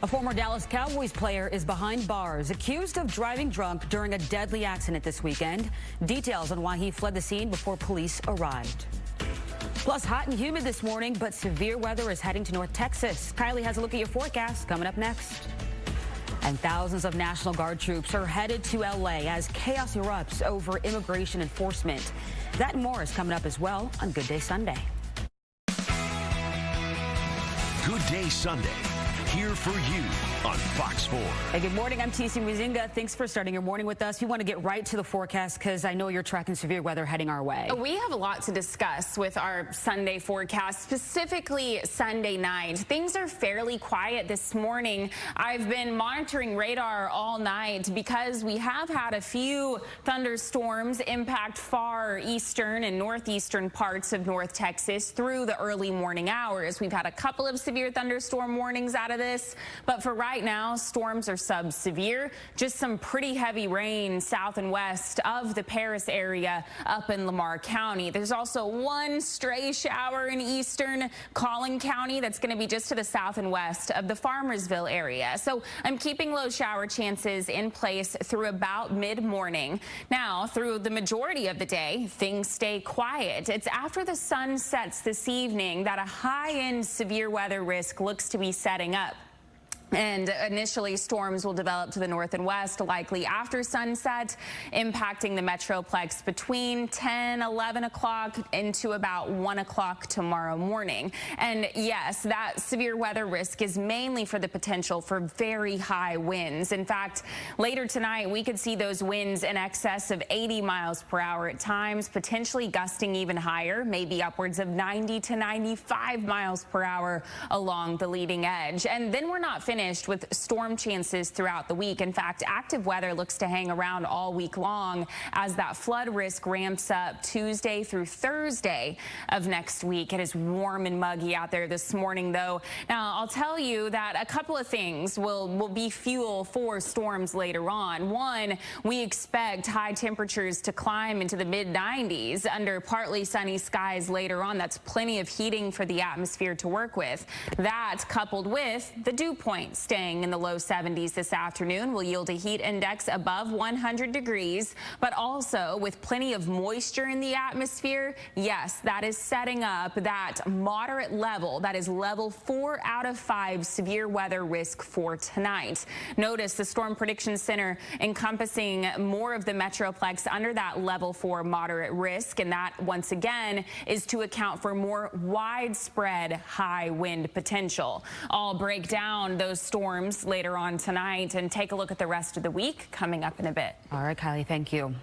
A former Dallas Cowboys player is behind bars, accused of driving drunk during a deadly accident this weekend. Details on why he fled the scene before police arrived. Plus, hot and humid this morning, but severe weather is heading to North Texas. Kylie has a look at your forecast coming up next. And thousands of National Guard troops are headed to L.A. as chaos erupts over immigration enforcement. That and more is coming up as well on Good Day Sunday. Good Day Sunday, here for you on Fox 4. Hey, good morning. I'm Tisia. Thanks for starting your morning with us. We want to get right to the forecast because I know you're tracking severe weather heading our way. We have a lot to discuss with our Sunday forecast, specifically Sunday night. Things are fairly quiet this morning. I've been monitoring radar all night because we have had a few thunderstorms impact far eastern and northeastern parts of North Texas through the early morning hours. We've had a couple of severe thunderstorm warnings out of this, but for right now, storms are sub-severe. Just some pretty heavy rain south and west of the Paris area up in Lamar County. There's also one stray shower in eastern Collin County that's going to be just to the south and west of the Farmersville area. So I'm keeping low shower chances in place through about mid-morning. Now, through the majority of the day, things stay quiet. It's after the sun sets this evening that a high-end severe weather risk looks to be setting up. And initially, storms will develop to the north and west, likely after sunset, impacting the Metroplex between 10, 11 o'clock into about 1 o'clock tomorrow morning. And yes, that severe weather risk is mainly for the potential for very high winds. In fact, later tonight, we could see those winds in excess of 80 miles per hour at times, potentially gusting even higher, maybe upwards of 90 to 95 miles per hour along the leading edge. And then we're not finished with storm chances throughout the week. In fact, active weather looks to hang around all week long as that flood risk ramps up Tuesday through Thursday of next week. It is warm and muggy out there this morning, though. Now, I'll tell you that a couple of things will be fuel for storms later on. One, we expect high temperatures to climb into the mid-90s under partly sunny skies later on. That's plenty of heating for the atmosphere to work with. That, coupled with the dew point staying in the low 70s this afternoon, will yield a heat index above 100 degrees, but also with plenty of moisture in the atmosphere. Yes, that is setting up that moderate level, that is level 4 out of 5 severe weather risk for tonight. Notice the Storm Prediction Center encompassing more of the Metroplex under that level 4 moderate risk, and that once again is to account for more widespread high wind potential. I'll break down those storms later on tonight and take a look at the rest of the week coming up in a bit. All right, Kylie, thank you.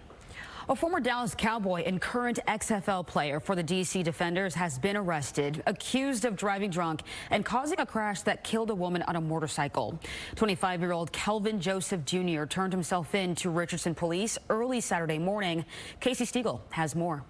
A former Dallas Cowboy and current XFL player for the D.C. Defenders has been arrested, accused of driving drunk and causing a crash that killed a woman on a motorcycle. 25-year-old Kelvin Joseph Jr. turned himself in to Richardson police early Saturday morning. Casey Stiegel has more.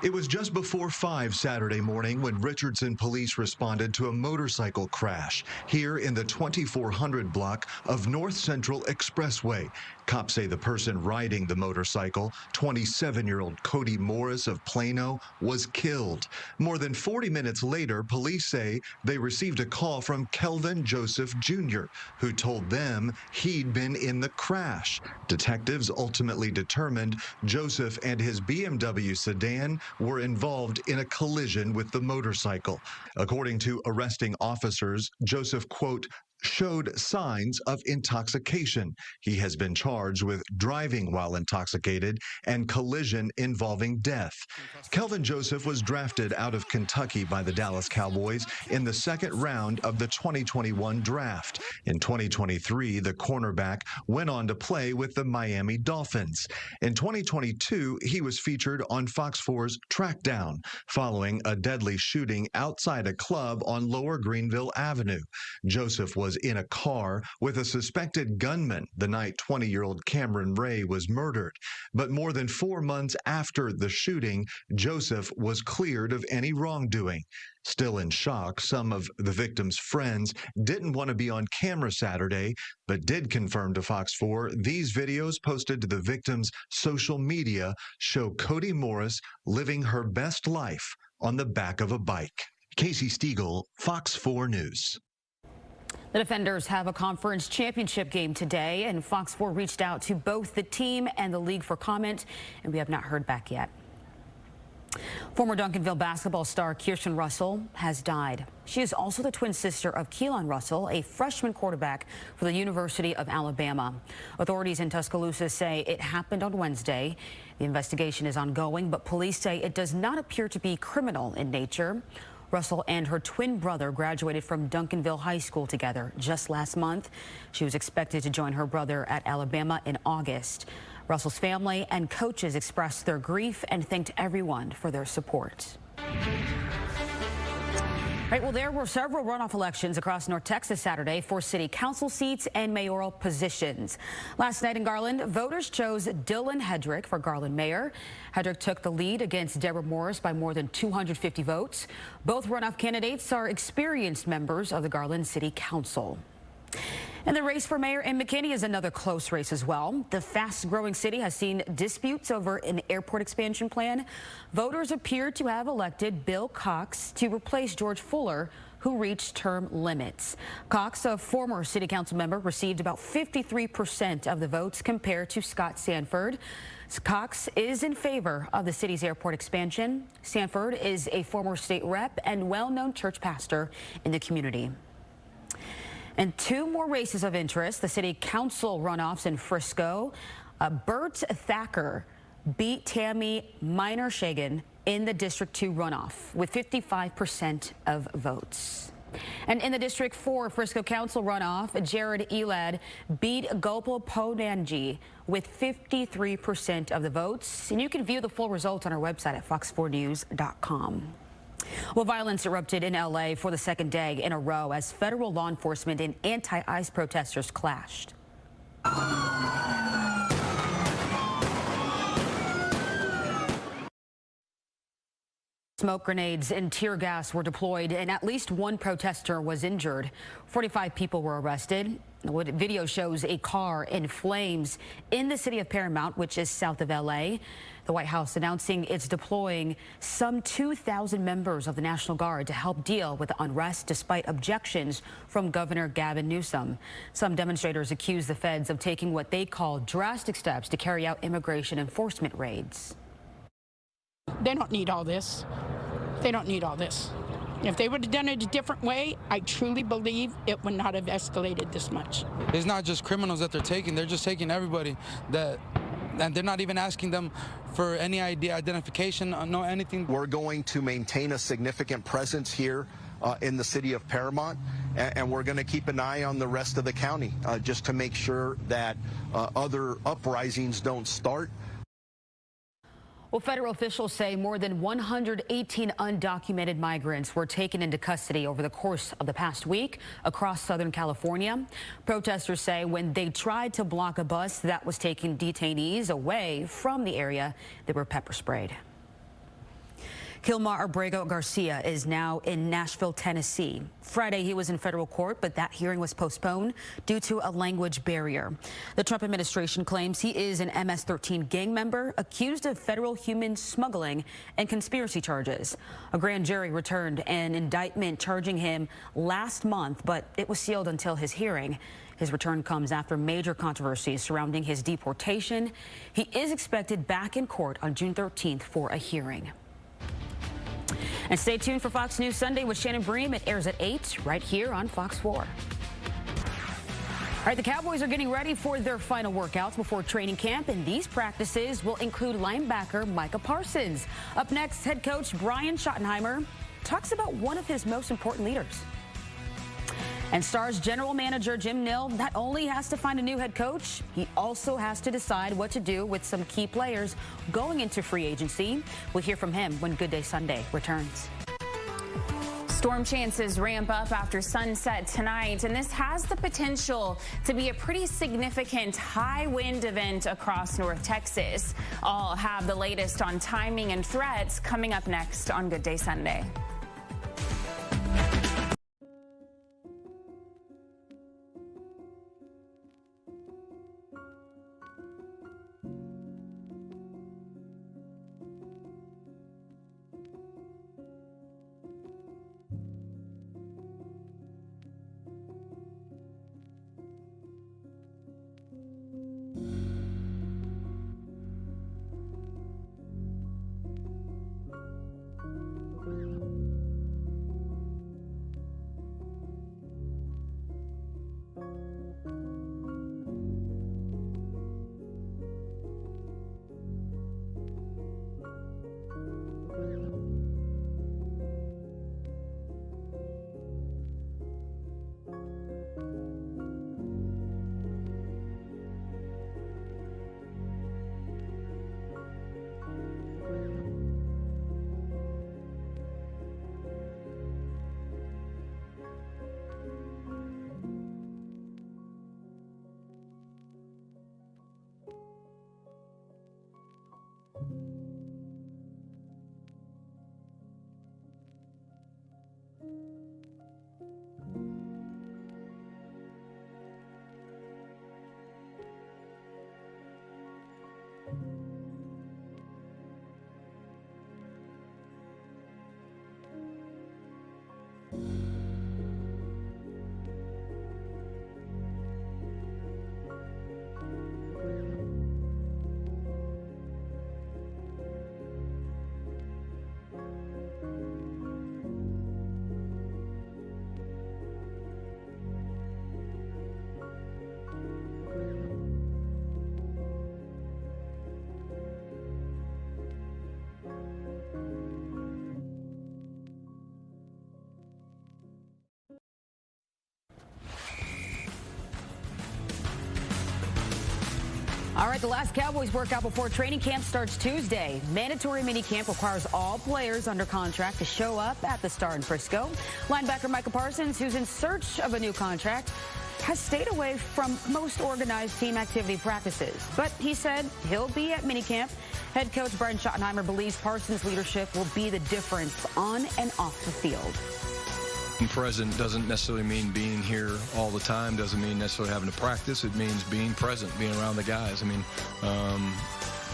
It was just before 5 Saturday morning when Richardson police responded to a motorcycle crash here in the 2400 block of North Central Expressway. Cops say the person riding the motorcycle, 27-year-old Cody Morris of Plano, was killed. More than 40 minutes later, police say they received a call from Kelvin Joseph Jr., who told them he'd been in the crash. Detectives ultimately determined Joseph and his BMW sedan were involved in a collision with the motorcycle. According to arresting officers, Joseph, quote, showed signs of intoxication. He has been charged with driving while intoxicated and collision involving death. Kelvin Joseph was drafted out of Kentucky by the Dallas Cowboys in the second round of the 2021 draft. In 2023, the cornerback went on to play with the Miami Dolphins. In 2022, he was featured on Fox 4's Trackdown following a deadly shooting outside a club on Lower Greenville Avenue. Joseph was in a car with a suspected gunman the night 20-year-old Cameron Ray was murdered. But more than 4 months after the shooting, Joseph was cleared of any wrongdoing. Still in shock, some of the victim's friends didn't want to be on camera Saturday, but did confirm to Fox 4 these videos posted to the victim's social media show Cody Morris living her best life on the back of a bike. Casey Stiegel, Fox 4 News. The Defenders have a conference championship game today, and Fox 4 reached out to both the team and the league for comment, and we have not heard back yet. Former Duncanville basketball star Kirsten Russell has died. She is also the twin sister of Keelan Russell, a freshman quarterback for the University of Alabama. Authorities in Tuscaloosa say it happened on Wednesday. The investigation is ongoing, but police say it does not appear to be criminal in nature. Russell and her twin brother graduated from Duncanville High School together just last month. She was expected to join her brother at Alabama in August. Russell's family and coaches expressed their grief and thanked everyone for their support. Right, well, there were several runoff elections across North Texas Saturday for city council seats and mayoral positions. Last night in Garland, voters chose Dylan Hedrick for Garland mayor. Hedrick took the lead against Deborah Morris by more than 250 votes. Both runoff candidates are experienced members of the Garland City Council. And the race for mayor in McKinney is another close race as well. The fast-growing city has seen disputes over an airport expansion plan. Voters appear to have elected Bill Cox to replace George Fuller, who reached term limits. Cox, a former city council member, received about 53% of the votes compared to Scott Sanford. Cox is in favor of the city's airport expansion. Sanford is a former state rep and well-known church pastor in the community. And two more races of interest, the city council runoffs in Frisco. Bert Thacker beat Tammy Miner-Shagan in the District 2 runoff with 55% of votes. And in the District 4 Frisco Council runoff, Jared Elad beat Gopal Ponanji with 53% of the votes. And you can view the full results on our website at fox4news.com. Well, violence erupted in L.A. for the second day in a row as federal law enforcement and anti-ICE protesters clashed. Smoke grenades and tear gas were deployed, and at least one protester was injured. 45 people were arrested. What video shows a car in flames in the city of Paramount, which is south of L.A. The White House announcing it's deploying some 2,000 members of the National Guard to help deal with the unrest, despite objections from Governor Gavin Newsom. Some demonstrators accuse the feds of taking what they call drastic steps to carry out immigration enforcement raids. They don't need all this. They don't need all this. If they would have done it a different way, I truly believe it would not have escalated this much. It's not just criminals that they're just taking everybody and they're not even asking them for any identification, no anything. We're going to maintain a significant presence here in the city of Paramount, and we're going to keep an eye on the rest of the county just to make sure that other uprisings don't start. Well, federal officials say more than 118 undocumented migrants were taken into custody over the course of the past week across Southern California. Protesters say when they tried to block a bus that was taking detainees away from the area, they were pepper sprayed. Kilmar Abrego Garcia is now in Nashville, Tennessee. Friday, he was in federal court, but that hearing was postponed due to a language barrier. The Trump administration claims he is an MS-13 gang member accused of federal human smuggling and conspiracy charges. A grand jury returned an indictment charging him last month, but it was sealed until his hearing. His return comes after major controversies surrounding his deportation. He is expected back in court on June 13th for a hearing. And stay tuned for Fox News Sunday with Shannon Bream. It airs at 8 right here on Fox 4. All right, the Cowboys are getting ready for their final workouts before training camp, and these practices will include linebacker Micah Parsons. Up next, head coach Brian Schottenheimer talks about one of his most important leaders. And Stars general manager Jim Nill not only has to find a new head coach, he also has to decide what to do with some key players going into free agency. We'll hear from him when Good Day Sunday returns. Storm chances ramp up after sunset tonight, and this has the potential to be a pretty significant high wind event across North Texas. I'll have the latest on timing and threats coming up next on Good Day Sunday. All right, the last Cowboys workout before training camp starts Tuesday. Mandatory minicamp requires all players under contract to show up at the Star in Frisco. Linebacker Micah Parsons, who's in search of a new contract, has stayed away from most organized team activity practices. But he said he'll be at minicamp. Head coach Brian Schottenheimer believes Parsons' leadership will be the difference on and off the field. Being present doesn't necessarily mean being here all the time, doesn't mean necessarily having to practice. It means being present, being around the guys. I mean,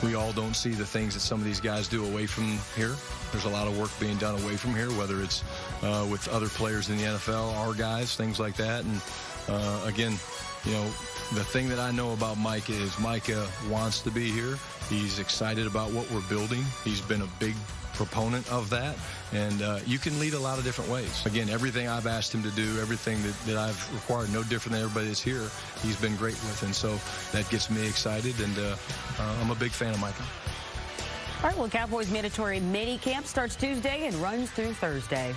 we all don't see the things that some of these guys do away from here. There's a lot of work being done away from here, whether it's with other players in the NFL, our guys, things like that. And again, you know, the thing that I know about Micah is Micah wants to be here. He's excited about what we're building. He's been a big proponent of that, and you can lead a lot of different ways. Again, everything I've asked him to do, everything that I've required, no different than everybody that's here, he's been great with, and so that gets me excited, and I'm a big fan of Micah. All right, well, Cowboys mandatory mini camp starts Tuesday and runs through Thursday.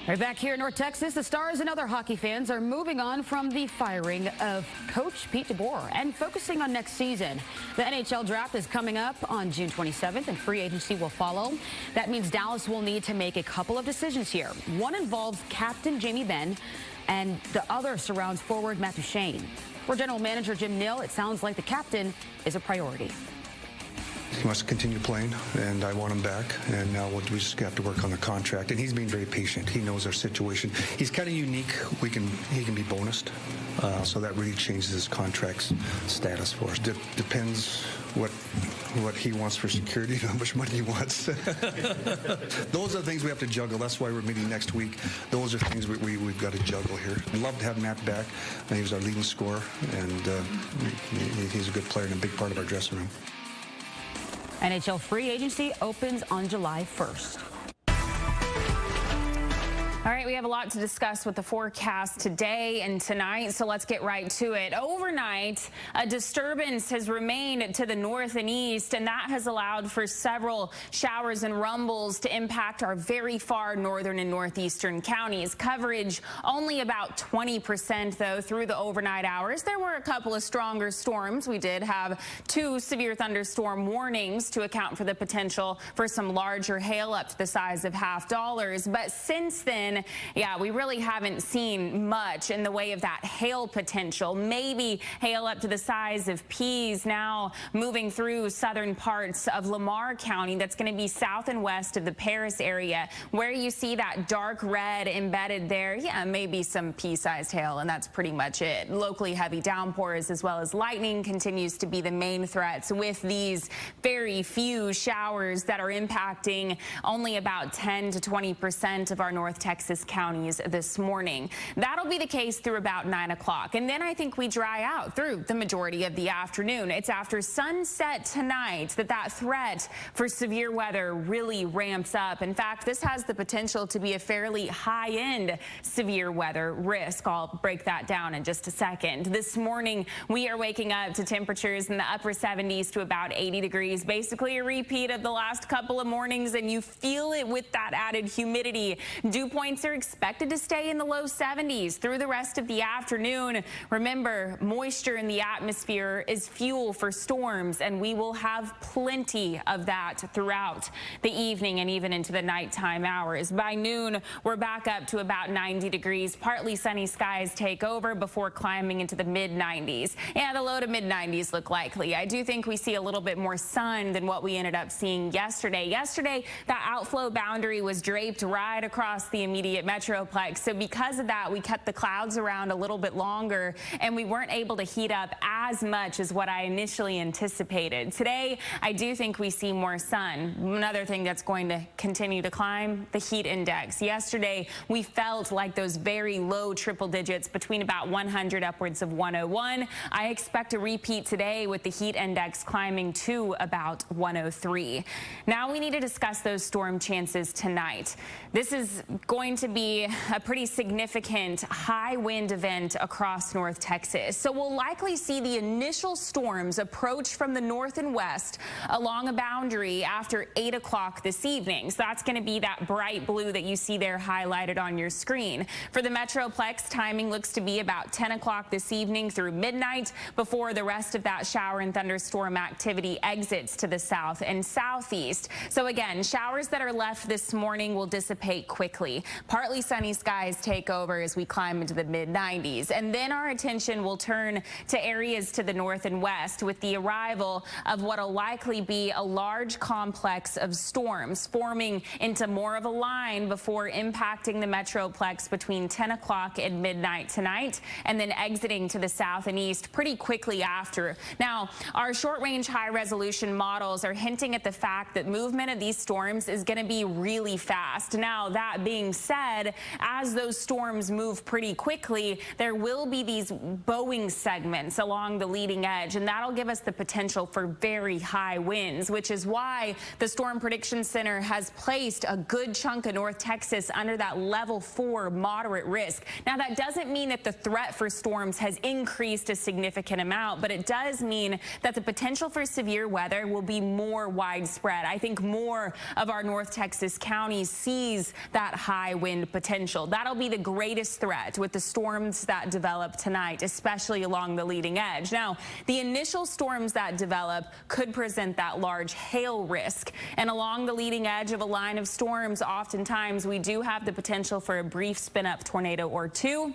Right back here in North Texas, the Stars and other hockey fans are moving on from the firing of Coach Pete DeBoer and focusing on next season. The NHL draft is coming up on June 27th, and free agency will follow. That means Dallas will need to make a couple of decisions here. One involves captain Jamie Benn, and the other surrounds forward Matt Duchene. For General Manager Jim Nill, it sounds like the captain is a priority. He wants to continue playing, and I want him back. And now we just have to work on the contract. And he's being very patient. He knows our situation. He's kind of unique. He can be bonused, so that really changes his contract's status for us. Depends what he wants for security and how much money he wants. Those are the things we have to juggle. That's why we're meeting next week. Those are things we've got to juggle here. I'd love to have Matt back. He was our leading scorer, and he's a good player and a big part of our dressing room. NHL free agency opens on July 1st. All right, we have a lot to discuss with the forecast today and tonight, so let's get right to it. Overnight, a disturbance has remained to the north and east, and that has allowed for several showers and rumbles to impact our very far northern and northeastern counties. Coverage only about 20%, though, through the overnight hours. There were a couple of stronger storms. We did have 2 severe thunderstorm warnings to account for the potential for some larger hail up to the size of $50. But since then, yeah, we really haven't seen much in the way of that hail potential. Maybe hail up to the size of peas now moving through southern parts of Lamar County. That's going to be south and west of the Paris area, where you see that dark red embedded there. Yeah, maybe some pea-sized hail, and that's pretty much it. Locally heavy downpours as well as lightning continues to be the main threats, with these very few showers that are impacting only about 10 to 20% of our North Texas counties this morning. That'll be the case through about 9 o'clock. And then I think we dry out through the majority of the afternoon. It's after sunset tonight that threat for severe weather really ramps up. In fact, this has the potential to be a fairly high-end severe weather risk. I'll break that down in just a second. This morning, we are waking up to temperatures in the upper 70s to about 80 degrees, basically a repeat of the last couple of mornings, and you feel it with that added humidity. Dew points are expected to stay in the low 70s through the rest of the afternoon. Remember, moisture in the atmosphere is fuel for storms, and we will have plenty of that throughout the evening and even into the nighttime hours. By noon, we're back up to about 90 degrees. Partly sunny skies take over before climbing into the mid-90s. Yeah, the low to mid-90s look likely. I do think we see a little bit more sun than what we ended up seeing yesterday. Yesterday, that outflow boundary was draped right across the immediate metroplex. So because of that, we kept the clouds around a little bit longer, and we weren't able to heat up as much as what I initially anticipated. Today, I do think we see more sun. Another thing that's going to continue to climb, the heat index. Yesterday, we felt like those very low triple digits between about 100 upwards of 101. I expect a repeat today with the heat index climbing to about 103. Now we need to discuss those storm chances tonight. This is going going to be a pretty significant high wind event across North Texas. So we'll likely see the initial storms approach from the north and west along a boundary after 8 o'clock this evening. So that's going to be that bright blue that you see there highlighted on your screen. For the Metroplex, timing looks to be about 10 o'clock this evening through midnight before the rest of that shower and thunderstorm activity exits to the south and southeast. So again, showers that are left this morning will dissipate quickly. Partly sunny skies take over as we climb into the mid-90s. And then our attention will turn to areas to the north and west with the arrival of what will likely be a large complex of storms forming into more of a line before impacting the Metroplex between 10 o'clock and midnight tonight, and then exiting to the south and east pretty quickly after. Now, our short-range high-resolution models are hinting at the fact that movement of these storms is going to be really fast. Now, that being said, as those storms move pretty quickly, there will be these bowing segments along the leading edge, and that'll give us the potential for very high winds, which is why the Storm Prediction Center has placed a good chunk of North Texas under that level 4 moderate risk. Now, that doesn't mean that the threat for storms has increased a significant amount, but it does mean that the potential for severe weather will be more widespread. I think more of our North Texas counties sees that high wind potential. That'll be the greatest threat with the storms that develop tonight, especially along the leading edge. Now, the initial storms that develop could present that large hail risk. And along the leading edge of a line of storms, oftentimes we do have the potential for a brief spin-up tornado or two.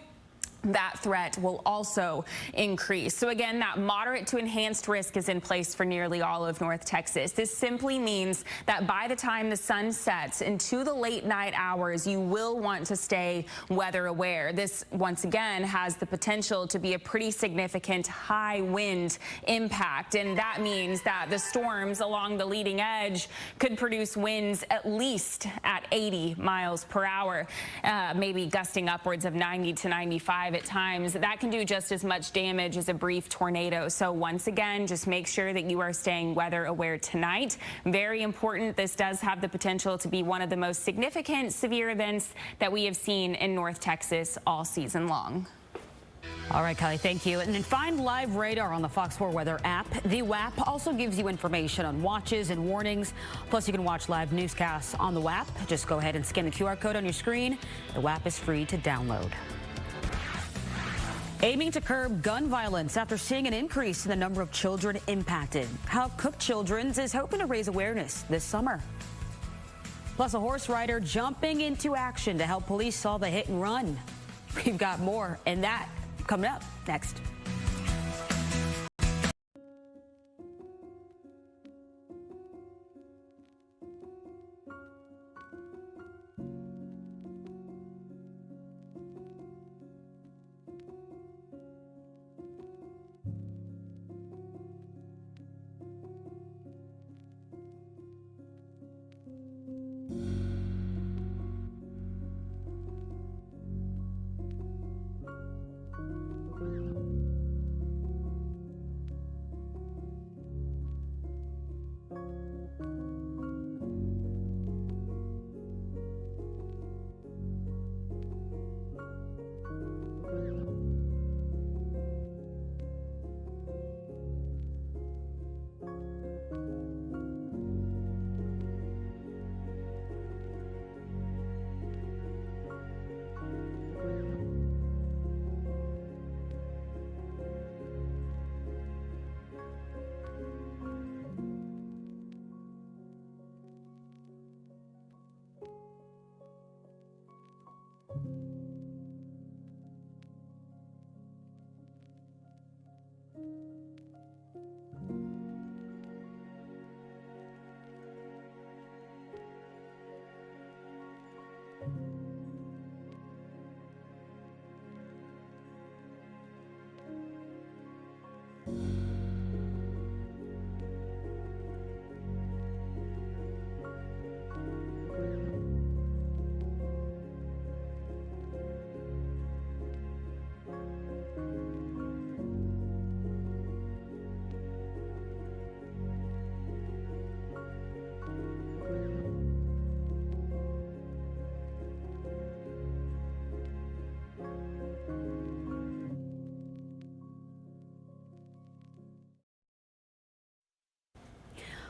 That threat will also increase. So again, that moderate to enhanced risk is in place for nearly all of North Texas. This simply means that by the time the sun sets into the late night hours, you will want to stay weather aware. This, once again, has the potential to be a pretty significant high wind impact. And that means that the storms along the leading edge could produce winds at least at 80 miles per hour, maybe gusting upwards of 90 to 95 at times. That can do just as much damage as a brief tornado. So once again, just make sure that you are staying weather aware tonight. Very important. This does have the potential to be one of the most significant severe events that we have seen in North Texas all season long. All right, Kelly, thank you. And then find live radar on the Fox 4 Weather app. The WAP also gives you information on watches and warnings. Plus, you can watch live newscasts on the WAP. Just go ahead and scan the QR code on your screen. The WAP is free to download. Aiming to curb gun violence after seeing an increase in the number of children impacted. How Cook Children's is hoping to raise awareness this summer. Plus, a horse rider jumping into action to help police solve a hit and run. We've got more, and that coming up next.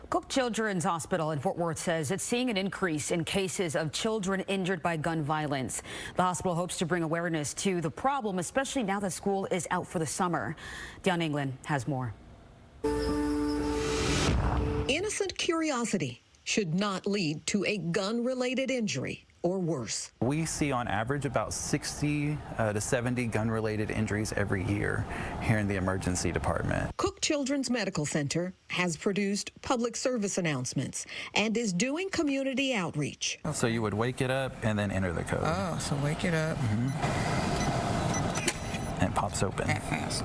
Cook Children's Hospital in Fort Worth says it's seeing an increase in cases of children injured by gun violence. The hospital hopes to bring awareness to the problem, especially now that school is out for the summer. Deion England has more. Innocent curiosity should not lead to a gun-related injury or worse. We see on average about 60 to 70 gun-related injuries every year here in the emergency department. Cook Children's Medical Center has produced public service announcements and is doing community outreach. So you would wake it up and then enter the code. Oh, so wake it up. And it pops open.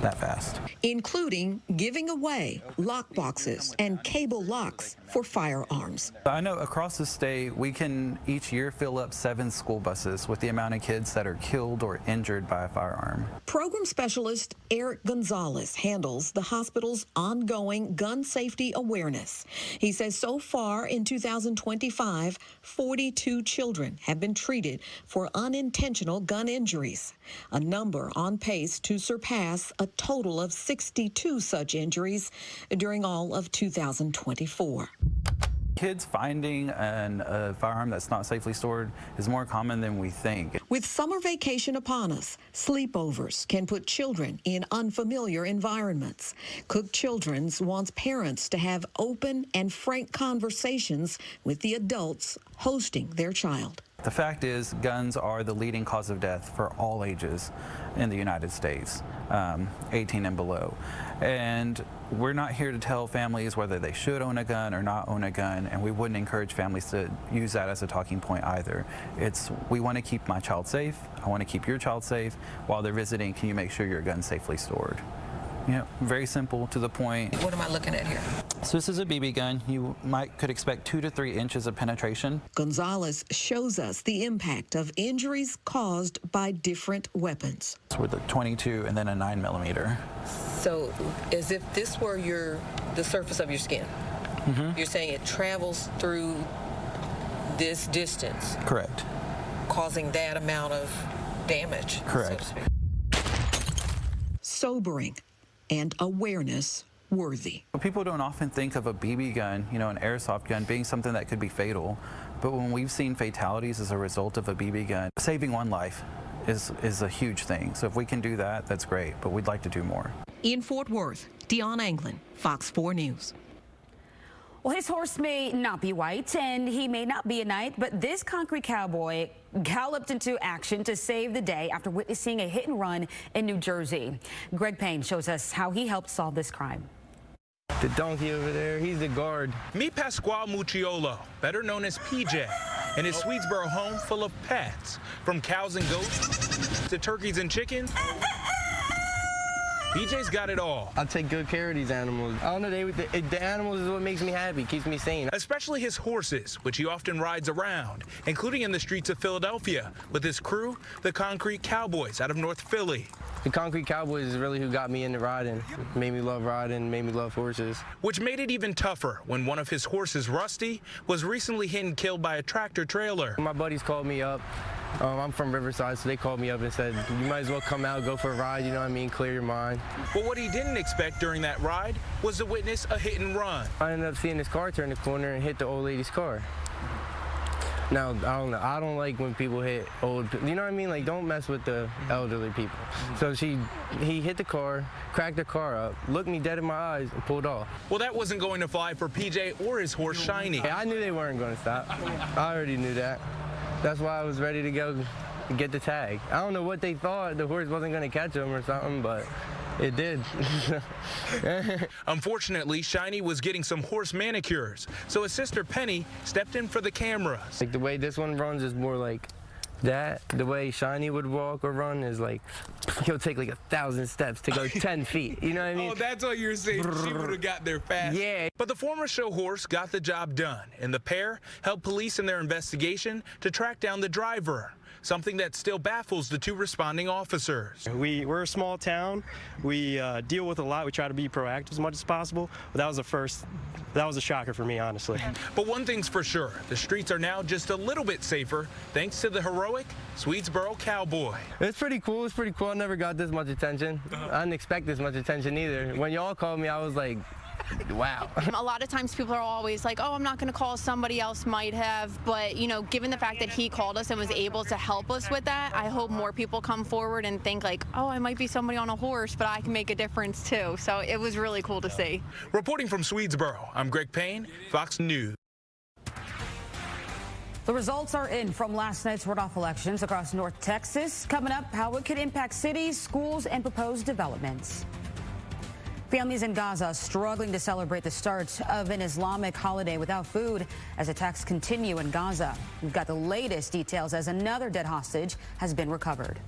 That fast. Including giving away lock boxes and cable locks for firearms. I know across the state, we can each year fill up 7 school buses with the amount of kids that are killed or injured by a firearm. Program specialist Eric Gonzalez handles the hospital's ongoing gun safety awareness. He says so far in 2025, 42 children have been treated for unintentional gun injuries, a number on pace to surpass a total of 62 such injuries during all of 2024. Kids finding a firearm that's not safely stored is more common than we think. With summer vacation upon us, sleepovers can put children in unfamiliar environments. Cook Children's wants parents to have open and frank conversations with the adults hosting their child. The fact is, guns are the leading cause of death for all ages in the United States, 18 and below. And we're not here to tell families whether they should own a gun or not own a gun, and we wouldn't encourage families to use that as a talking point either. It's, we want to keep my child safe, I want to keep your child safe. While they're visiting, can you make sure your gun's safely stored? You know, very simple, to the point. What am I looking at here? So this is a BB gun. You could expect 2 to 3 inches of penetration. Gonzalez shows us the impact of injuries caused by different weapons. It's with a 22 and then a 9mm. So as if this were the surface of your skin. You're saying it travels through this distance. Correct. Causing that amount of damage. Correct. So to speak. Sobering and awareness worthy. People don't often think of a BB gun, you know, an airsoft gun, being something that could be fatal. But when we've seen fatalities as a result of a BB gun, saving one life is a huge thing. So if we can do that, that's great, but we'd like to do more. In Fort Worth, Deion England, Fox 4 News. Well, his horse may not be white and he may not be a knight, but this concrete cowboy galloped into action to save the day after witnessing a hit and run in New Jersey. Greg Payne shows us how he helped solve this crime. The donkey over there, he's the guard. Meet Pasquale Mucciolo, better known as PJ, in his Swedesboro home full of pets, from cows and goats to turkeys and chickens. PJ's got it all. I take good care of these animals. I don't know, the animals is what makes me happy, keeps me sane. Especially his horses, which he often rides around, including in the streets of Philadelphia with his crew, the Concrete Cowboys out of North Philly. The Concrete Cowboys is really who got me into riding. Made me love riding, made me love horses. Which made it even tougher when one of his horses, Rusty, was recently hit and killed by a tractor trailer. My buddies called me up. I'm from Riverside, so they called me up and said, you might as well come out, go for a ride, you know what I mean, clear your mind. But what he didn't expect during that ride was to witness a hit and run. I ended up seeing this car turn the corner and hit the old lady's car. Now, I don't know, I don't like when people hit old, you know what I mean? Like, don't mess with the elderly people. So he hit the car, cracked the car up, looked me dead in my eyes, and pulled off. Well, that wasn't going to fly for PJ or his horse, Shiny. Yeah, I knew they weren't going to stop. I already knew that. That's why I was ready to go get the tag. I don't know what they thought, the horse wasn't going to catch him or something, but it did. Unfortunately, Shiny was getting some horse manicures, so his sister Penny stepped in for the cameras. Like the way this one runs is more like that. The way Shiny would walk or run is like, he'll take like 1,000 steps to go 10 feet. You know what I mean? Oh, that's what you're saying. She would have got there fast. Yeah. But the former show horse got the job done, and the pair helped police in their investigation to track down the driver, something that still baffles the 2 responding officers. We're a small town. We deal with a lot. We try to be proactive as much as possible. But that was a shocker for me, honestly. But one thing's for sure, the streets are now just a little bit safer thanks to the heroic Swedesboro Cowboy. It's pretty cool. It's pretty cool. I never got this much attention. I didn't expect this much attention either. When y'all called me, I was like, Wow. A lot of times people are always like, oh, I'm not going to call, somebody else might have. But, you know, given the fact that he called us and was able to help us with that, I hope more people come forward and think like, oh, I might be somebody on a horse, but I can make a difference too. So it was really cool to see. Reporting from Swedesboro, I'm Greg Payne, Fox News. The results are in from last night's runoff elections across North Texas. Coming up, how it could impact cities, schools, and proposed developments. Families in Gaza struggling to celebrate the start of an Islamic holiday without food as attacks continue in Gaza. We've got the latest details as another dead hostage has been recovered.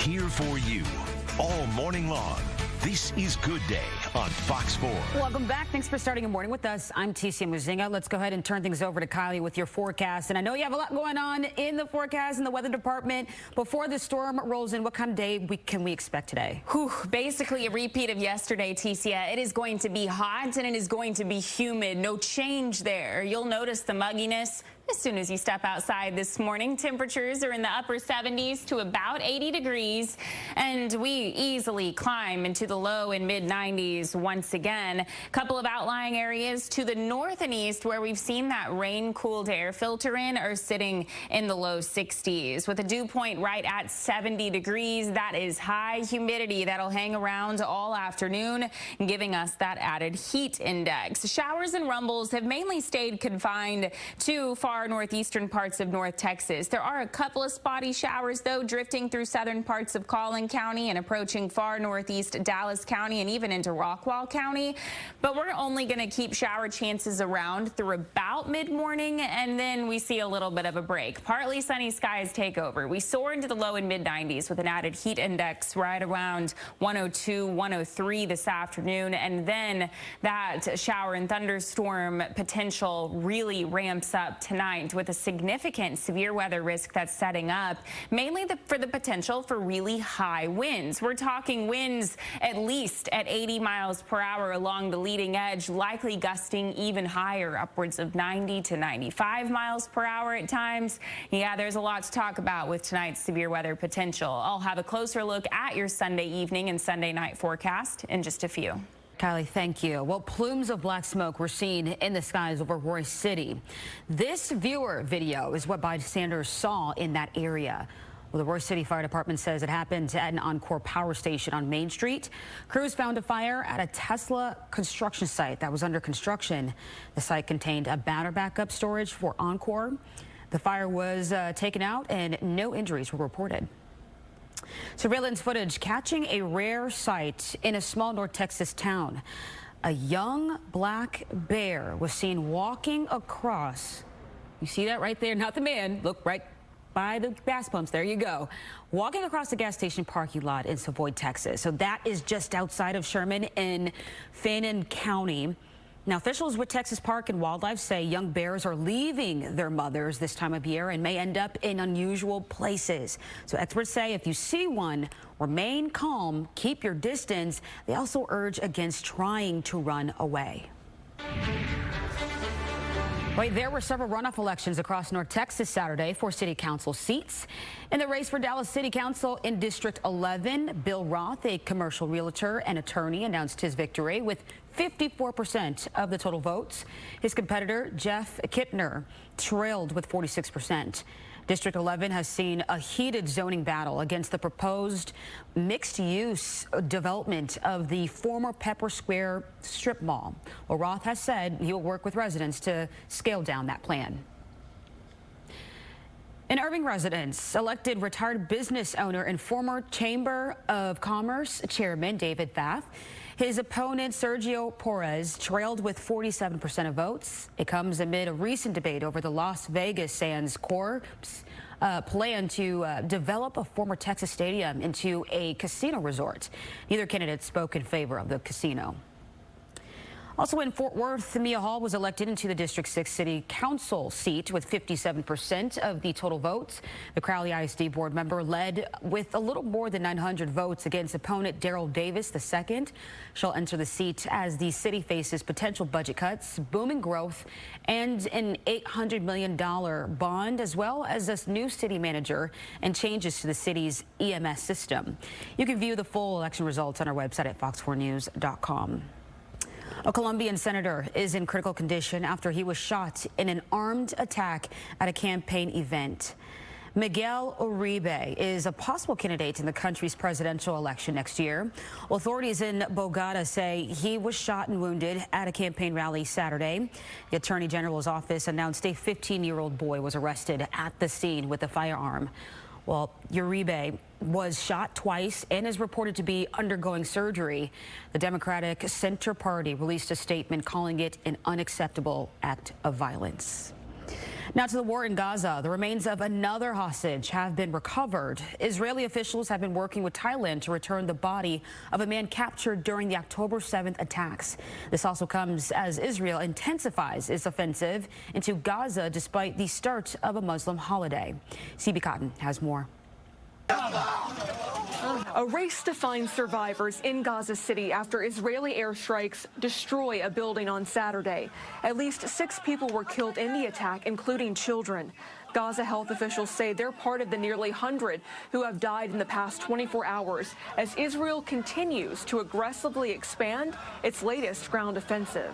Here for you all morning long. This is Good Day on Fox 4. Welcome back. Thanks for starting your morning with us. I'm Tisia. Let's go ahead and turn things over to Kylie with your forecast. And I know you have a lot going on in the forecast in the weather department. Before the storm rolls in, what kind of day can we expect today? Whew, basically a repeat of yesterday, Tisia. It is going to be hot and it is going to be humid. No change there. You'll notice the mugginess as soon as you step outside this morning. Temperatures are in the upper 70s to about 80 degrees, and we easily climb into the low and mid 90s once again. A couple of outlying areas to the north and east where we've seen that rain-cooled air filter in are sitting in the low 60s with a dew point right at 70 degrees. That is high humidity that'll hang around all afternoon, giving us that added heat index. Showers and rumbles have mainly stayed confined to far northeastern parts of North Texas. There are a couple of spotty showers, though, drifting through southern parts of Collin County and approaching far northeast Dallas County and even into Rockwall County. But we're only going to keep shower chances around through about mid-morning, and then we see a little bit of a break. Partly sunny skies take over. We soar into the low and mid 90s with an added heat index right around 102, 103 this afternoon, and then that shower and thunderstorm potential really ramps up tonight with a significant severe weather risk that's setting up, mainly for the potential for really high winds. We're talking winds at least at 80 miles per hour along the leading edge, likely gusting even higher, upwards of 90 to 95 miles per hour at times. Yeah, there's a lot to talk about with tonight's severe weather potential. I'll have a closer look at your Sunday evening and Sunday night forecast in just a few. Kylie, thank you. Well, plumes of black smoke were seen in the skies over Royce City. This viewer video is what bystanders saw in that area. Well, the Royce City Fire Department says it happened at an Encore power station on Main Street. Crews found a fire at a Tesla construction site that was under construction. The site contained a battery backup storage for Encore. The fire was taken out and no injuries were reported. Surveillance footage catching a rare sight in a small North Texas town. A young black bear was seen walking across. You see that right there? Not the man. Look right by the gas pumps. There you go. Walking across the gas station parking lot in Savoy, Texas. So that is just outside of Sherman in Fannin County. Now, officials with Texas Park and Wildlife say young bears are leaving their mothers this time of year and may end up in unusual places. So experts say if you see one, remain calm, keep your distance. They also urge against trying to run away. Right, there were several runoff elections across North Texas Saturday for city council seats. In the race for Dallas City Council in District 11, Bill Roth, a commercial realtor and attorney, announced his victory with 54% of the total votes. His competitor, Jeff Kittner, trailed with 46%. District 11 has seen a heated zoning battle against the proposed mixed-use development of the former Pepper Square strip mall. Well, Roth has said he'll work with residents to scale down that plan. In Irving residents, elected retired business owner and former Chamber of Commerce Chairman David Pfaff. His opponent, Sergio Perez, trailed with 47% of votes. It comes amid a recent debate over the Las Vegas Sands Corp's plan to develop a former Texas stadium into a casino resort. Neither candidate spoke in favor of the casino. Also in Fort Worth, Mia Hall was elected into the District 6 City Council seat with 57% of the total votes. The Crowley ISD board member led with a little more than 900 votes against opponent Daryl Davis II. She'll enter the seat as the city faces potential budget cuts, booming growth, and an $800 million bond, as well as a new city manager and changes to the city's EMS system. You can view the full election results on our website at fox4news.com. A Colombian senator is in critical condition after he was shot in an armed attack at a campaign event. Miguel Uribe is a possible candidate in the country's presidential election next year. Authorities in Bogota say he was shot and wounded at a campaign rally Saturday. The Attorney General's office announced a 15-year-old boy was arrested at the scene with a firearm. Well, Uribe was shot twice and is reported to be undergoing surgery. The Democratic Center Party released a statement calling it an unacceptable act of violence. Now to the war in Gaza. The remains of another hostage have been recovered. Israeli officials have been working with Thailand to return the body of a man captured during the October 7th attacks. This also comes as Israel intensifies its offensive into Gaza despite the start of a Muslim holiday. CB Cotton has more. A race to find survivors in Gaza City after Israeli airstrikes destroy a building on Saturday. At least 6 people were killed in the attack, including children. Gaza health officials say they're part of the nearly 100 who have died in the past 24 hours as Israel continues to aggressively expand its latest ground offensive.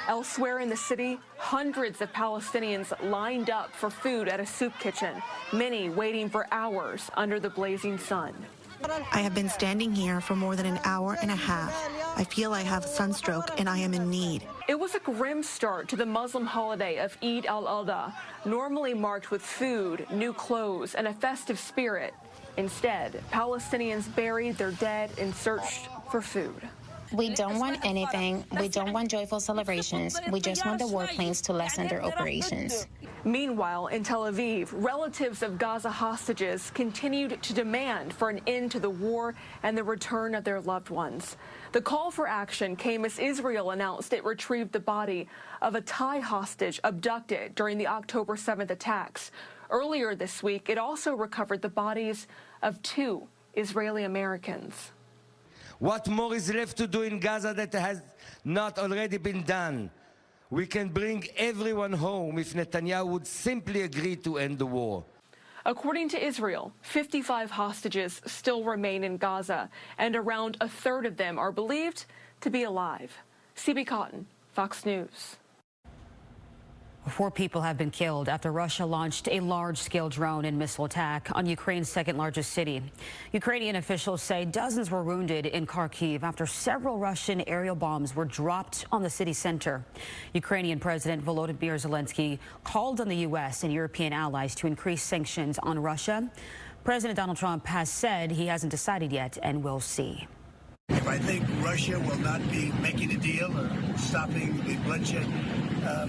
Elsewhere in the city, hundreds of Palestinians lined up for food at a soup kitchen, many waiting for hours under the blazing sun. I have been standing here for more than an hour and a half. I feel I have sunstroke and I am in need. It was a grim start to the Muslim holiday of Eid al-Adha, normally marked with food, new clothes, and a festive spirit. Instead, Palestinians buried their dead and searched for food. We don't want anything. We don't want joyful celebrations. We just want the warplanes to lessen their operations. Meanwhile, in Tel Aviv, relatives of Gaza hostages continued to demand for an end to the war and the return of their loved ones. The call for action came as Israel announced it retrieved the body of a Thai hostage abducted during the October 7th attacks. Earlier this week, it also recovered the bodies of 2 Israeli Americans. What more is left to do in Gaza that has not already been done? We can bring everyone home if Netanyahu would simply agree to end the war. According to Israel, 55 hostages still remain in Gaza, and around a third of them are believed to be alive. CB Cotton, Fox News. 4 people have been killed after Russia launched a large-scale drone and missile attack on Ukraine's second-largest city. Ukrainian officials say dozens were wounded in Kharkiv after several Russian aerial bombs were dropped on the city center. Ukrainian President Volodymyr Zelensky called on the U.S. and European allies to increase sanctions on Russia. President Donald Trump has said he hasn't decided yet and will see. If I think Russia will not be making a deal or stopping the bloodshed,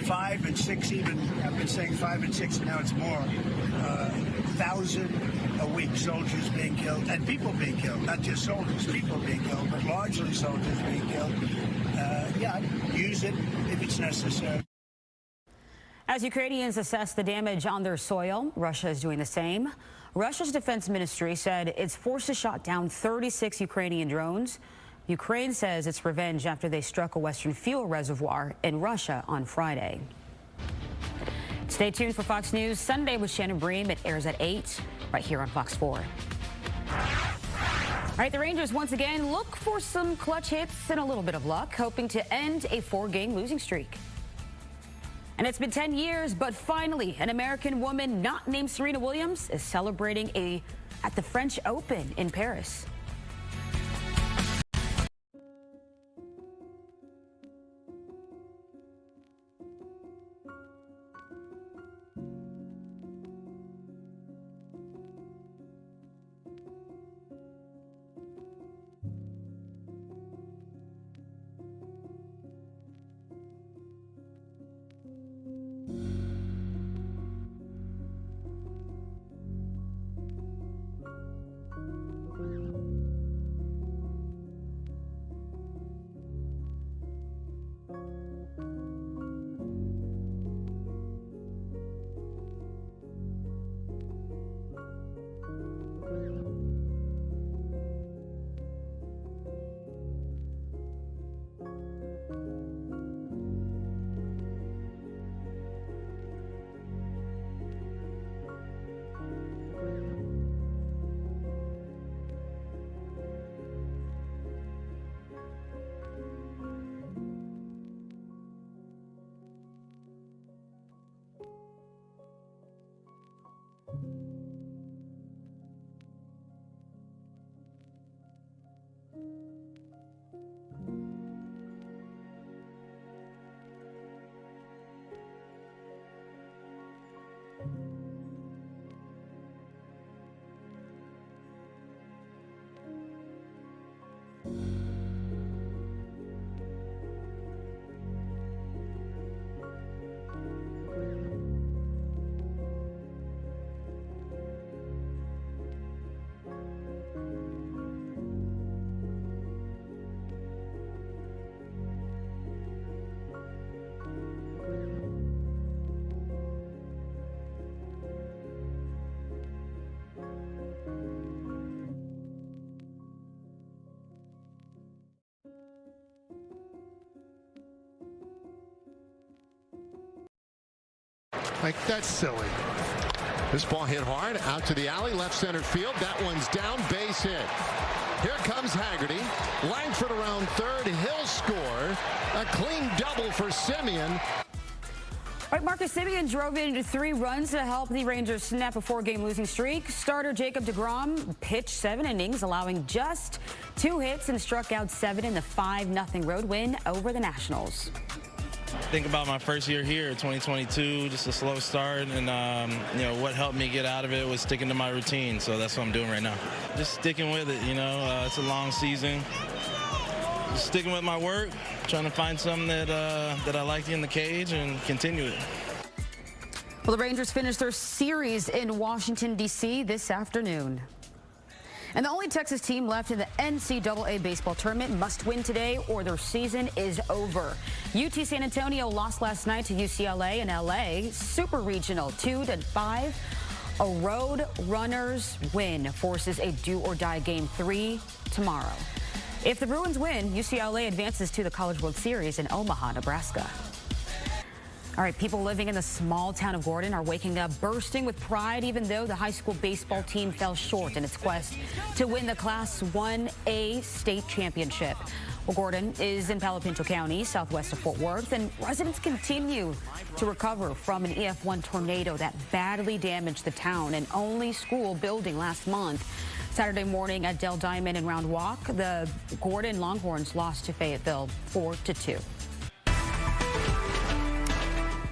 5 and 6 even, I've been saying 5 and 6, now it's more, 1,000 a week, soldiers being killed, and people being killed, not just soldiers, people being killed, but largely soldiers being killed. Yeah, use it if it's necessary. As Ukrainians assess the damage on their soil, Russia is doing the same. Russia's defense ministry said its forces shot down 36 Ukrainian drones. Ukraine says it's revenge after they struck a Western fuel reservoir in Russia on Friday. Stay tuned for Fox News Sunday with Shannon Bream. It airs at 8 right here on Fox 4. All right, the Rangers once again look for some clutch hits and a little bit of luck, hoping to end a 4-game losing streak. And it's been 10 years, but finally, an American woman not named Serena Williams is celebrating at the French Open in Paris. Like, that's silly. This ball hit hard, out to the alley, left center field. That one's down, base hit. Here comes Haggerty. Langford around third. He'll score. A clean double for Simeon. All right, Marcus Simeon drove in 3 runs to help the Rangers snap a 4-game losing streak. Starter Jacob deGrom pitched 7 innings, allowing just 2 hits and struck out 7 in the 5-0 road win over the Nationals. Think about my first year here, 2022, just a slow start, and you know, what helped me get out of it was sticking to my routine, so that's what I'm doing right now. Just sticking with it, you know, it's a long season. Just sticking with my work, trying to find something that I like in the cage and continue it. Well, the Rangers finished their series in Washington, D.C. this afternoon. And the only Texas team left in the NCAA baseball tournament must win today or their season is over. UT San Antonio lost last night to UCLA in L.A. Super Regional 2-5. A road runners win forces a do-or-die Game 3 tomorrow. If the Bruins win, UCLA advances to the College World Series in Omaha, Nebraska. All right, people living in the small town of Gordon are waking up bursting with pride, even though the high school baseball team fell short in its quest to win the Class 1A state championship. Well, Gordon is in Palo Pinto County, southwest of Fort Worth, and residents continue to recover from an EF1 tornado that badly damaged the town and only school building last month. Saturday morning at Dell Diamond and Round Walk, the Gordon Longhorns lost to Fayetteville 4-2.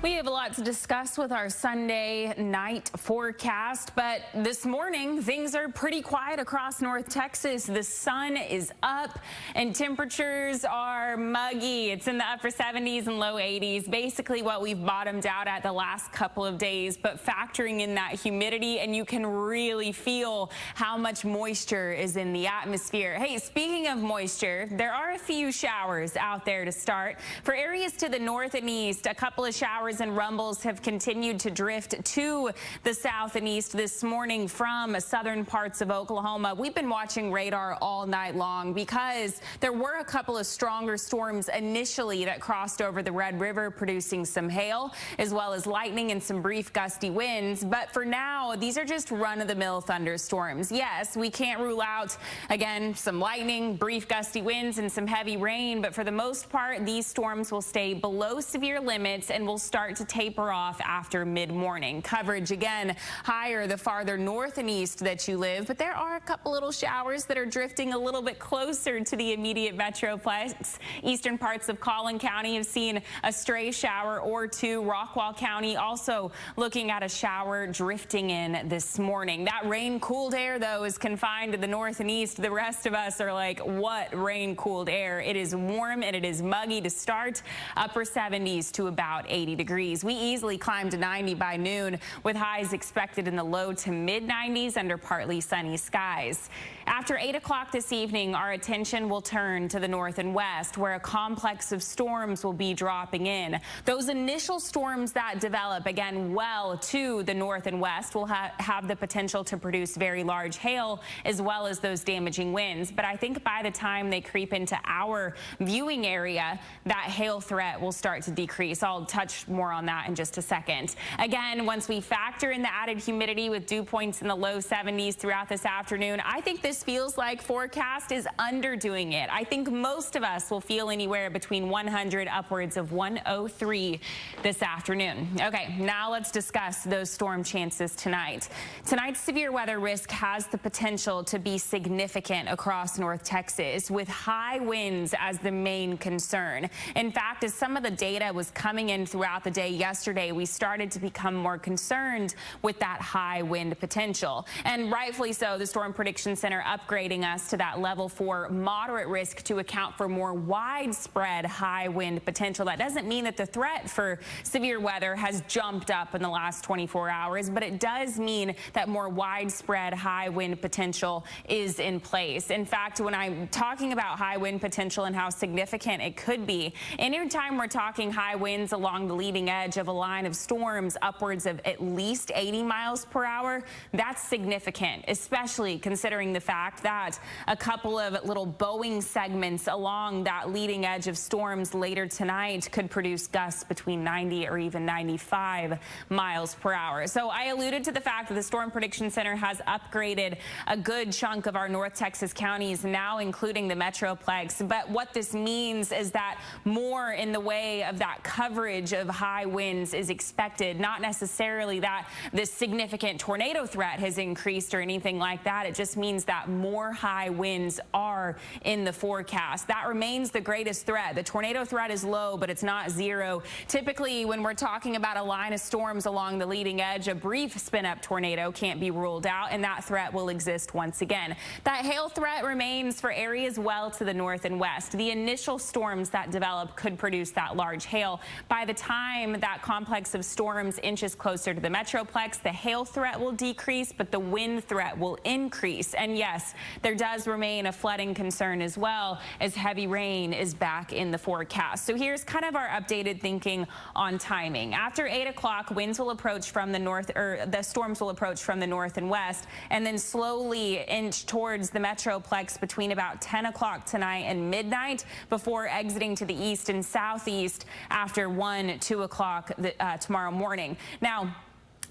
We have a lot to discuss with our Sunday night forecast, but this morning things are pretty quiet across North Texas. The sun is up and temperatures are muggy. It's in the upper 70s and low 80s, basically what we've bottomed out at the last couple of days, but factoring in that humidity, and you can really feel how much moisture is in the atmosphere. Hey, speaking of moisture, there are a few showers out there to start. For areas to the north and east, a couple of showers and rumbles have continued to drift to the south and east this morning from southern parts of Oklahoma. We've been watching radar all night long because there were a couple of stronger storms initially that crossed over the Red River, producing some hail as well as lightning and some brief gusty winds. But for now, these are just run-of-the-mill thunderstorms. Yes, we can't rule out, again, some lightning, brief gusty winds, and some heavy rain. But for the most part, these storms will stay below severe limits and will start to taper off after mid-morning. Coverage, again, higher the farther north and east that you live, but there are a couple little showers that are drifting a little bit closer to the immediate metroplex. Eastern parts of Collin County have seen a stray shower or two. Rockwall County also looking at a shower drifting in this morning. That rain-cooled air, though, is confined to the north and east. The rest of us are like, what rain-cooled air? It is warm and it is muggy to start. Upper 70s to about 80 degrees. We easily climbed to 90 by noon, with highs expected in the low to mid-90s under partly sunny skies. After 8 o'clock this evening, our attention will turn to the north and west, where a complex of storms will be dropping in. Those initial storms that develop, again, well to the north and west, will have the potential to produce very large hail as well as those damaging winds. But I think by the time they creep into our viewing area, that hail threat will start to decrease. I'll touch more on that in just a second. Again, once we factor in the added humidity with dew points in the low 70s throughout this afternoon, I think this feels like forecast is underdoing it. I think most of us will feel anywhere between 100 upwards of 103 this afternoon. Okay, now let's discuss those storm chances tonight. Tonight's severe weather risk has the potential to be significant across North Texas, with high winds as the main concern. In fact, as some of the data was coming in throughout the day yesterday, we started to become more concerned with that high wind potential. And rightfully so, the Storm Prediction Center upgrading us to that level 4 moderate risk to account for more widespread high wind potential. That doesn't mean that the threat for severe weather has jumped up in the last 24 hours, but it does mean that more widespread high wind potential is in place. In fact, when I'm talking about high wind potential and how significant it could be, anytime we're talking high winds along the leading edge of a line of storms upwards of at least 80 miles per hour, that's significant, especially considering the fact that a couple of little bowing segments along that leading edge of storms later tonight could produce gusts between 90 or even 95 miles per hour. So I alluded to the fact that the Storm Prediction Center has upgraded a good chunk of our North Texas counties, now including the Metroplex. But what this means is that more in the way of that coverage of high winds is expected, not necessarily that this significant tornado threat has increased or anything like that. It just means that more high winds are in the forecast. That remains the greatest threat. The tornado threat is low, but it's not zero. Typically, when we're talking about a line of storms along the leading edge, a brief spin-up tornado can't be ruled out, and that threat will exist once again. That hail threat remains for areas well to the north and west. The initial storms that develop could produce that large hail. By the time that complex of storms inches closer to the Metroplex, the hail threat will decrease, but the wind threat will increase. And yes, there does remain a flooding concern as well, as heavy rain is back in the forecast. So here's kind of our updated thinking on timing. After 8 o'clock, winds will approach from the north, or the storms will approach from the north and west, and then slowly inch towards the Metroplex between about 10 o'clock tonight and midnight, before exiting to the east and southeast after 1, 2 o'clock tomorrow morning. Now,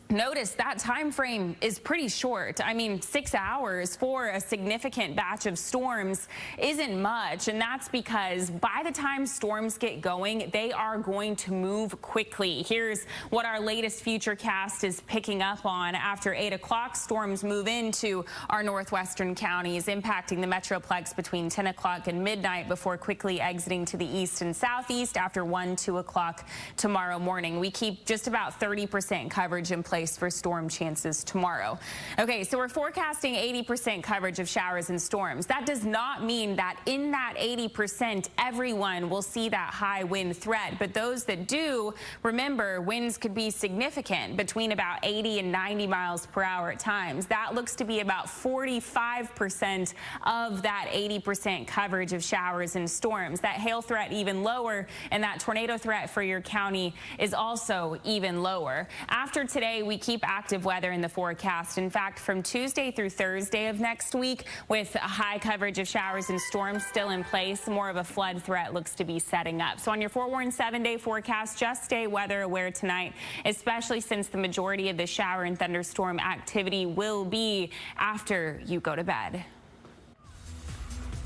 Notice that time frame is pretty short. I mean, 6 hours for a significant batch of storms isn't much, and that's because by the time storms get going, they are going to move quickly. Here's what our latest futurecast is picking up on. After 8 o'clock, storms move into our northwestern counties, impacting the metroplex between 10 o'clock and midnight before quickly exiting to the east and southeast after 1, 2 o'clock tomorrow morning. We keep just about 30% coverage in place for storm chances tomorrow. Okay, so we're forecasting 80% coverage of showers and storms. That does not mean that in that 80%, everyone will see that high wind threat. But those that do, remember, winds could be significant, between about 80 and 90 miles per hour at times. That looks to be about 45% of that 80% coverage of showers and storms. That hail threat even lower, and that tornado threat for your county is also even lower. After today, we keep active weather in the forecast. In fact, from Tuesday through Thursday of next week, with a high coverage of showers and storms still in place, more of a flood threat looks to be setting up. So on your forewarned 7-day forecast, just stay weather aware tonight, especially since the majority of the shower and thunderstorm activity will be after you go to bed.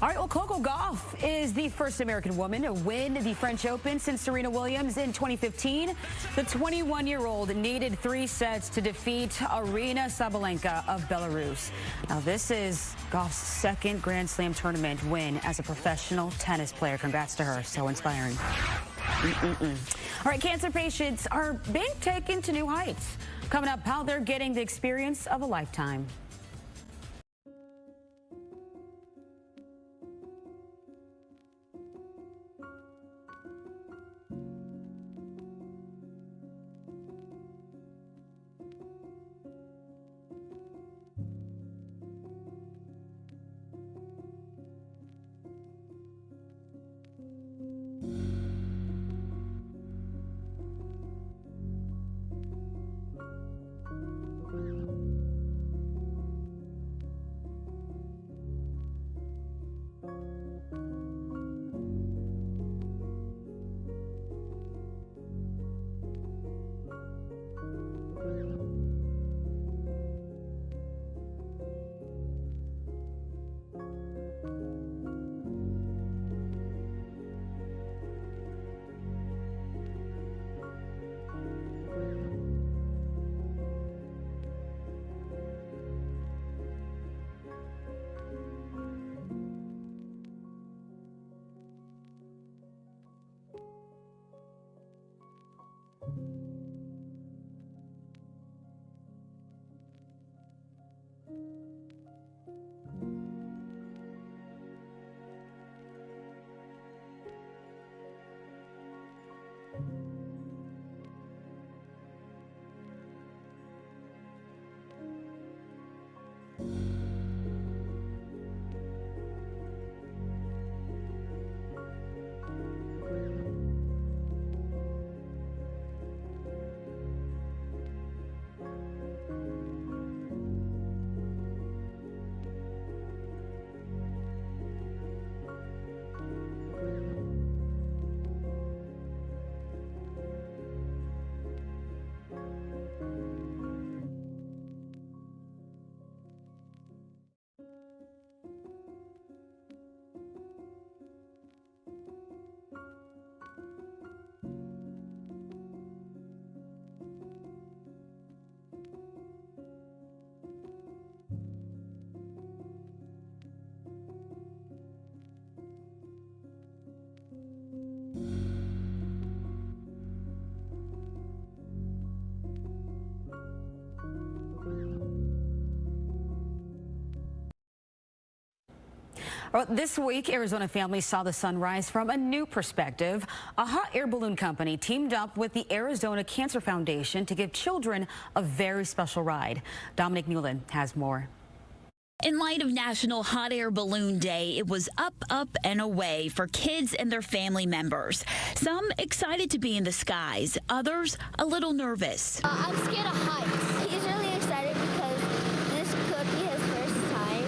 All right, well, Coco Gauff is the first American woman to win the French Open since Serena Williams in 2015. The 21-year-old needed 3 sets to defeat Aryna Sabalenka of Belarus. Now, this is Gauff's second Grand Slam tournament win as a professional tennis player. Congrats to her. So inspiring. All right, cancer patients are being taken to new heights. Coming up, how they're getting the experience of a lifetime. Well, this week, Arizona families saw the sunrise from a new perspective. A hot air balloon company teamed up with the Arizona Cancer Foundation to give children a very special ride. Dominic Newland has more. In light of National Hot Air Balloon Day, it was up, up, and away for kids and their family members. Some excited to be in the skies, others a little nervous. I'm scared of heights. He's really excited because this could be his first time,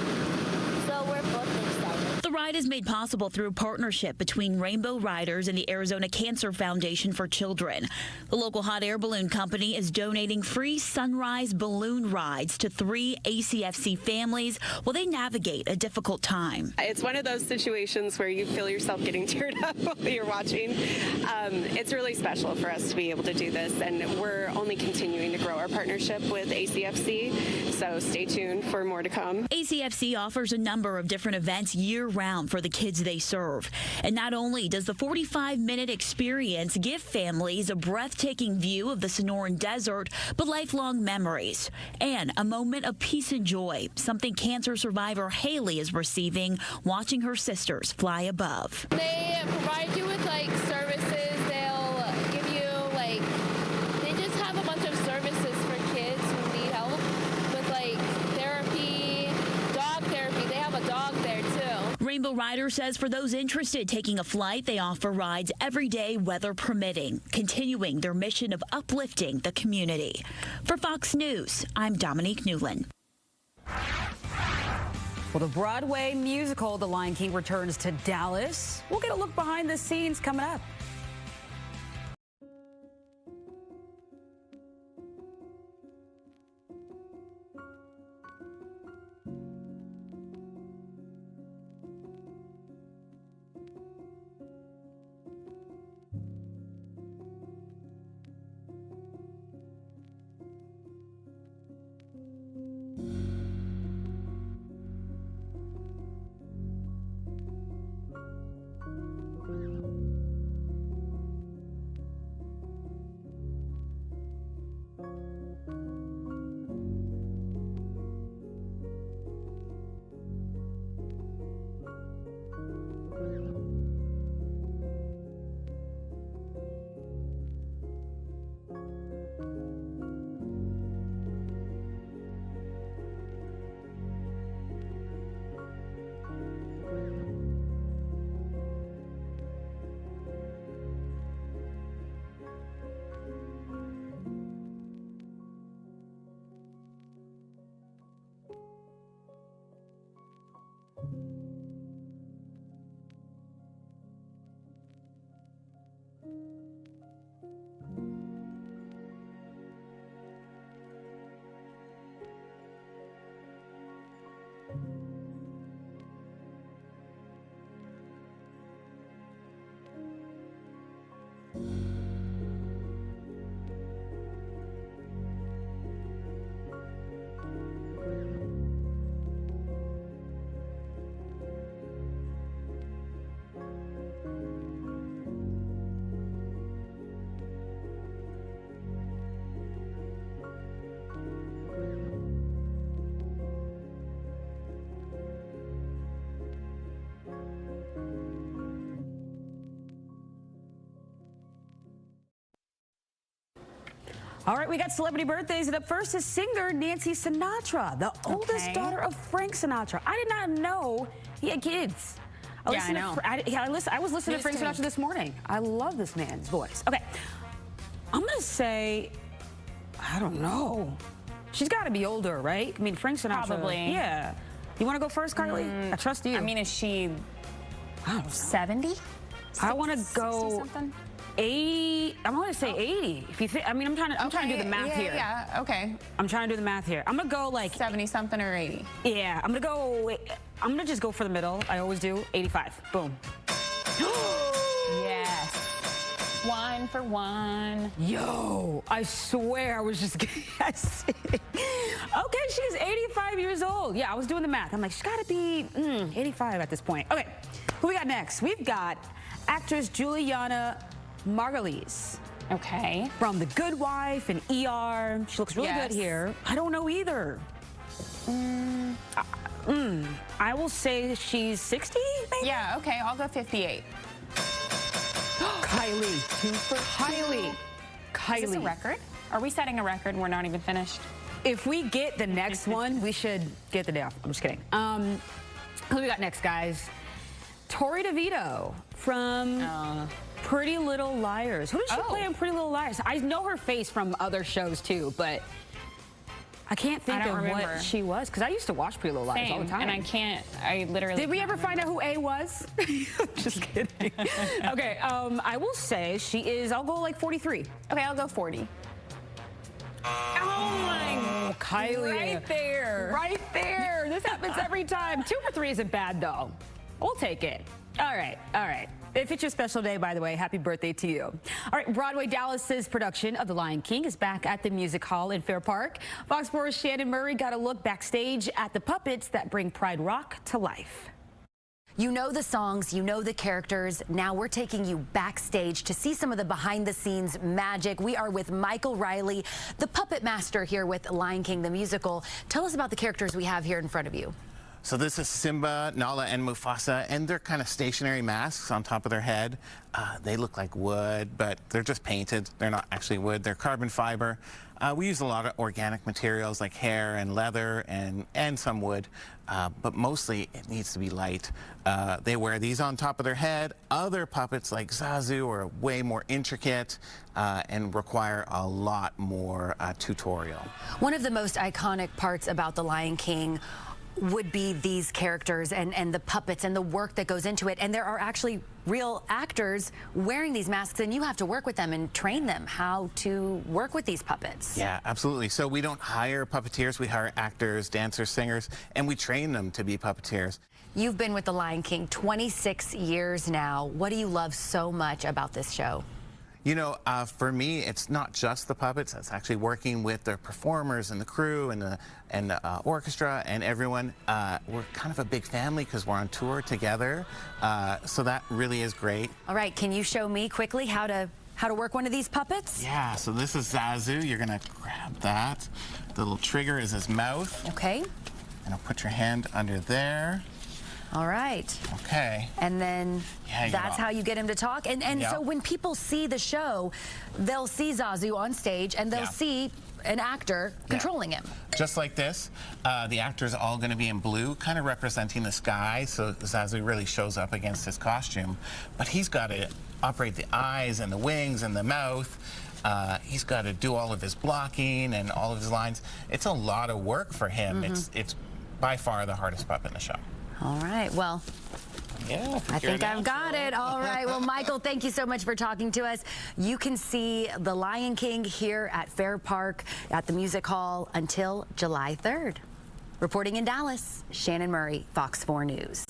so we're both excited. The ride is made possible through a partnership between Rainbow Riders and the Arizona Cancer Foundation for Children. The local hot air balloon company is donating free sunrise balloon rides to 3 ACFC families while they navigate a difficult time. It's one of those situations where you feel yourself getting teared up while you're watching. It's really special for us to be able to do this, and we're only continuing to grow our partnership with ACFC, so stay tuned for more to come. ACFC offers a number of different events year-round for the kids they serve. And not only does the 45-minute experience give families a breathtaking view of the Sonoran Desert, but lifelong memories and a moment of peace and joy, something cancer survivor Haley is receiving watching her sisters fly above. They provide you with services. They'll give you they just have a bunch of services for kids who need help with therapy, dog therapy. They have a dog there too. Rainbow Rider says for those interested taking a flight, they offer rides every day, weather permitting, continuing their mission of uplifting the community. For Fox News, I'm Dominique Newland. Well, the Broadway musical The Lion King returns to Dallas. We'll get a look behind the scenes coming up. All right, we got celebrity birthdays, and up first is singer Nancy Sinatra, the oldest daughter of Frank Sinatra. I did not know he had kids. I know. I was listening to Frank Sinatra this morning. I love this man's voice. Okay, I'm gonna say, I don't know. She's got to be older, right? I mean, Frank Sinatra. Probably. Yeah. You want to go first, Kylie? I trust you. I mean, is she 70? I want to go 80. I'm going to say 80. If you think, I mean, I'm trying to do the math here. Yeah, okay. I'm trying to do the math here. I'm going to go 70-something or 80. Yeah, I'm going to just go for the middle. I always do. 85. Boom. Yes. 1 for 1. Yo, I swear I was just guessing. Okay, she's 85 years old. Yeah, I was doing the math. I'm like, she's got to be 85 at this point. Okay, who we got next? We've got actress Juliana Margulies. Okay. From The Good Wife and ER. She looks really good here. I don't know either. I will say she's 60, maybe? Yeah, okay, I'll go 58. Kylie. 2 for Kylie. Is this a record? Are we setting a record and we're not even finished? If we get the next one, we should get the day off. I'm just kidding. Who we got next, guys? Tori DeVito from Pretty Little Liars. Who does she play in Pretty Little Liars? I know her face from other shows too, but I can't think of what she was, because I used to watch Pretty Little Liars all the time. And I literally Did we ever find out who A was? Just kidding. Okay, I will say she is, I'll go like 43. Okay, I'll go 40. Oh my, Kylie. Right there. Right there. This happens every time. 2 for 3 isn't bad, though. We'll take it. All right, all right. If it's your special day, by the way, happy birthday to you. All right, Broadway Dallas's production of The Lion King is back at the Music Hall in Fair Park. Fox 4's Shannon Murray got a look backstage at the puppets that bring Pride Rock to life. You know the songs, you know the characters. Now we're taking you backstage to see some of the behind-the-scenes magic. We are with Michael Riley, the puppet master here with Lion King, the musical. Tell us about the characters we have here in front of you. So this is Simba, Nala, and Mufasa, and they're kind of stationary masks on top of their head. They look like wood, but they're just painted. They're not actually wood. They're carbon fiber. We use a lot of organic materials like hair and leather and some wood, but mostly it needs to be light. They wear these on top of their head. Other puppets like Zazu are way more intricate and require a lot more tutorial. One of the most iconic parts about The Lion King would be these characters and the puppets and the work that goes into it. And there are actually real actors wearing these masks, and you have to work with them and train them how to work with these puppets. Yeah, absolutely. So we don't hire puppeteers, we hire actors, dancers, singers, and we train them to be puppeteers. You've been with The Lion King 26 years now. What do you love so much about this show? You know, for me, it's not just the puppets. It's actually working with the performers and the crew and the orchestra and everyone. We're kind of a big family because we're on tour together, so that really is great. All right, can you show me quickly how to work one of these puppets? Yeah, so this is Zazu. You're gonna grab that. The little trigger is his mouth. Okay. And I'll put your hand under there. All right. Okay. And then that's how you get him to talk. And Yep. So when people see the show, they'll see Zazu on stage and they'll Yeah. see an actor controlling him. Just like this. The actor's all going to be in blue, kind of representing the sky, so Zazu really shows up against his costume. But he's got to operate the eyes and the wings and the mouth. He's got to do all of his blocking and all of his lines. It's a lot of work for him. It's by far the hardest puppet in the show. All right, well, yeah, I think I've got it. All right, well, Michael, thank you so much for talking to us. You can see The Lion King here at Fair Park at the Music Hall until July 3rd. Reporting in Dallas, Shannon Murray, Fox 4 News.